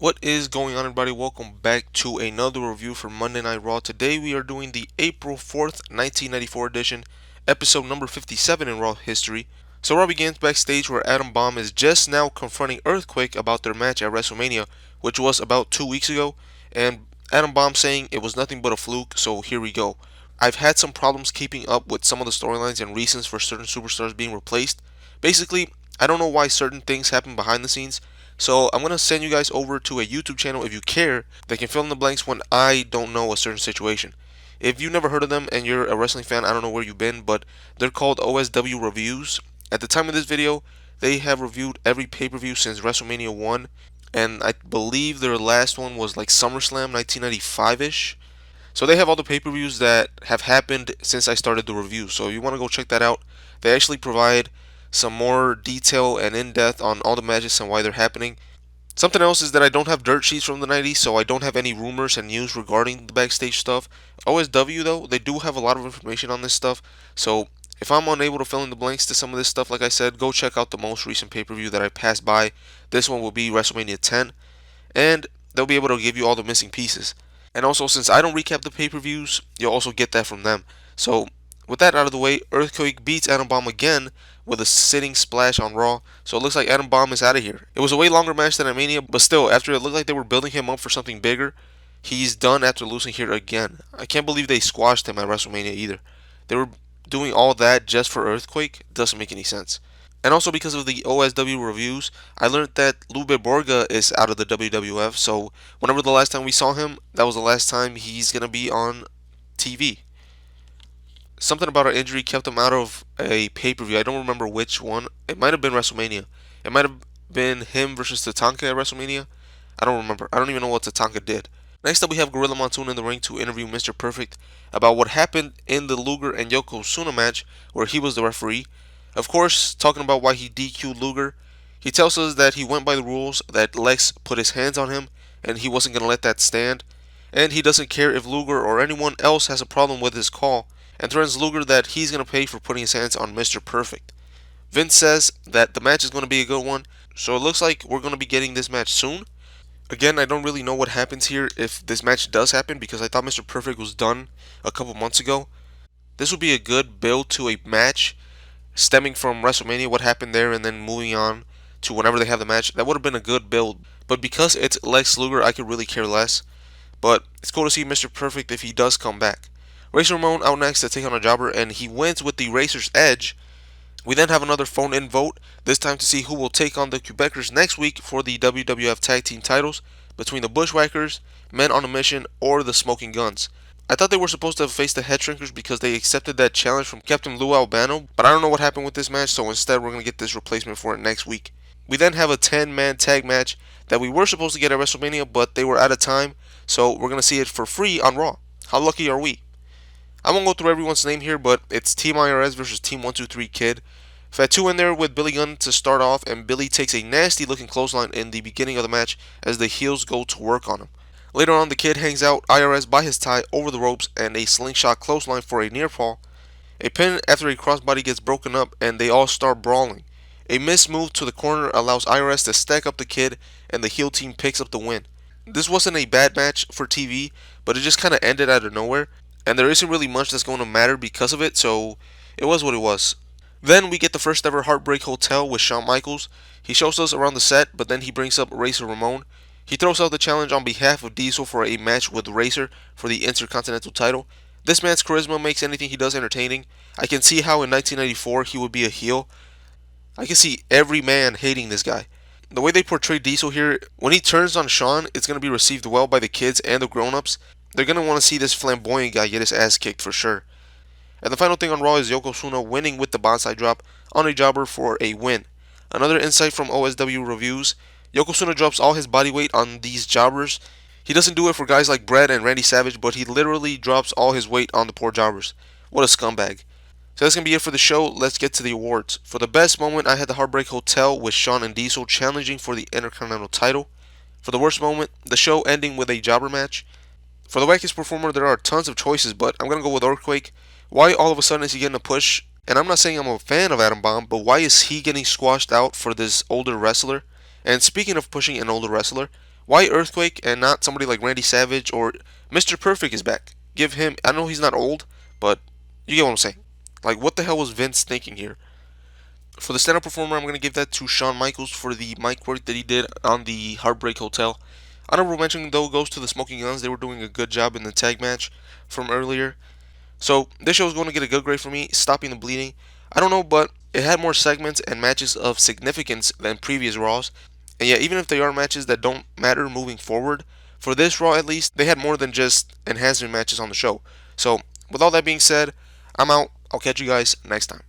What is going on, everybody? Welcome back to another review for Monday Night Raw. Today we are doing the April 4th, 1994 edition, episode number 57 in Raw history. So Raw begins backstage where Adam Bomb is just now confronting Earthquake about their match at WrestleMania, which was about 2 weeks ago, and Adam Bomb saying it was nothing but a fluke, so here we go. I've had some problems keeping up with some of the storylines and reasons for certain superstars being replaced. Basically, I don't know why certain things happen behind the scenes, so I'm going to send you guys over to a YouTube channel if you care that can fill in the blanks when I don't know a certain situation. If you've never heard of them and you're a wrestling fan, I don't know where you've been, but they're called OSW Reviews. At the time of this video, they have reviewed every pay-per-view since WrestleMania 1, and I believe their last one was like SummerSlam 1995-ish. So they have all the pay-per-views that have happened since I started the review. So if you want to go check that out, they actually provide some more detail and in-depth on all the matches and why they're happening. Something else is that I don't have dirt sheets from the 90s, so I don't have any rumors and news regarding the backstage stuff. OSW, though, they do have a lot of information on this stuff, so if I'm unable to fill in the blanks to some of this stuff, like I said, go check out the most recent pay-per-view that I passed by. This one will be WrestleMania 10, and they'll be able to give you all the missing pieces. And also, since I don't recap the pay-per-views, you'll also get that from them. So, with that out of the way, Earthquake beats Adam Bomb again with a sitting splash on Raw. So it looks like Adam Bomb is out of here. It was a way longer match than at Mania, but still, after it looked like they were building him up for something bigger, he's done after losing here again. I can't believe they squashed him at WrestleMania either. They were doing all that just for Earthquake? Doesn't make any sense. And also because of the OSW reviews, I learned that Lube Borga is out of the WWF. So whenever the last time we saw him, that was the last time he's gonna be on TV. Something about an injury kept him out of a pay-per-view. I don't remember which one. It might have been WrestleMania. It might have been him versus Tatanka at WrestleMania. I don't remember. I don't even know what Tatanka did. Next up, we have Gorilla Monsoon in the ring to interview Mr. Perfect about what happened in the Luger and Yokozuna match where he was the referee. Of course, talking about why he DQ'd Luger. He tells us that he went by the rules, that Lex put his hands on him, and he wasn't going to let that stand. And he doesn't care if Luger or anyone else has a problem with his call, and threatens Luger that he's going to pay for putting his hands on Mr. Perfect. Vince says that the match is going to be a good one, so it looks like we're going to be getting this match soon. Again, I don't really know what happens here if this match does happen because I thought Mr. Perfect was done a couple months ago. This would be a good build to a match stemming from WrestleMania, what happened there, and then moving on to whenever they have the match. That would have been a good build. But because it's Lex Luger, I could really care less. But it's cool to see Mr. Perfect if he does come back. Razor Ramon out next to take on a jobber, and he wins with the Razor's Edge. We then have another phone-in vote, this time to see who will take on the Quebecers next week for the WWF Tag Team titles, between the Bushwhackers, Men on a Mission, or the Smoking Guns. I thought they were supposed to face the Head Shrinkers because they accepted that challenge from Captain Lou Albano, but I don't know what happened with this match, so instead we're going to get this replacement for it next week. We then have a 10-man tag match that we were supposed to get at WrestleMania, but they were out of time, so we're going to see it for free on Raw. How lucky are we? I won't go through everyone's name here, but it's Team IRS versus Team 123 Kid. Fatu in there with Billy Gunn to start off, and Billy takes a nasty looking clothesline in the beginning of the match as the heels go to work on him. Later on, the Kid hangs out IRS by his tie over the ropes and a slingshot clothesline for a near fall. A pin after a crossbody gets broken up and they all start brawling. A missed move to the corner allows IRS to stack up the Kid and the heel team picks up the win. This wasn't a bad match for TV, but it just kind of ended out of nowhere, and there isn't really much that's going to matter because of it, so it was what it was. Then we get the first ever Heartbreak Hotel with Shawn Michaels. He shows us around the set, but then he brings up Razor Ramon. He throws out the challenge on behalf of Diesel for a match with Razor for the Intercontinental title. This man's charisma makes anything he does entertaining. I can see how in 1994 he would be a heel. I can see every man hating this guy. The way they portray Diesel here, when he turns on Shawn, it's going to be received well by the kids and the grown-ups. They're going to want to see this flamboyant guy get his ass kicked for sure. And the final thing on Raw is Yokozuna winning with the bonsai drop on a jobber for a win. Another insight from OSW reviews, Yokozuna drops all his body weight on these jobbers. He doesn't do it for guys like Brett and Randy Savage, but he literally drops all his weight on the poor jobbers. What a scumbag. So that's going to be it for the show. Let's get to the awards. For the best moment, I had the Heartbreak Hotel with Shawn and Diesel challenging for the Intercontinental title. For the worst moment, the show ending with a jobber match. For the wackiest performer, there are tons of choices, but I'm going to go with Earthquake. Why all of a sudden is he getting a push? And I'm not saying I'm a fan of Adam Bomb, but why is he getting squashed out for this older wrestler? And speaking of pushing an older wrestler, Why Earthquake and not somebody like Randy Savage or Mr. Perfect is back? Give him. I know he's not old, but you get what I'm saying. Like, what the hell was Vince thinking here? For the stand-up performer, I'm gonna give that to Shawn Michaels for the mic work that he did on the Heartbreak Hotel. Honorable mention though goes to the Smoking Guns. They were doing a good job in the tag match from earlier. So this show is going to get a good grade for me. Stopping the bleeding. I don't know, but it had more segments and matches of significance than previous Raws. And yeah, even if they are matches that don't matter moving forward, for this Raw at least, they had more than just enhancement matches on the show. So with all that being said, I'm out. I'll catch you guys next time.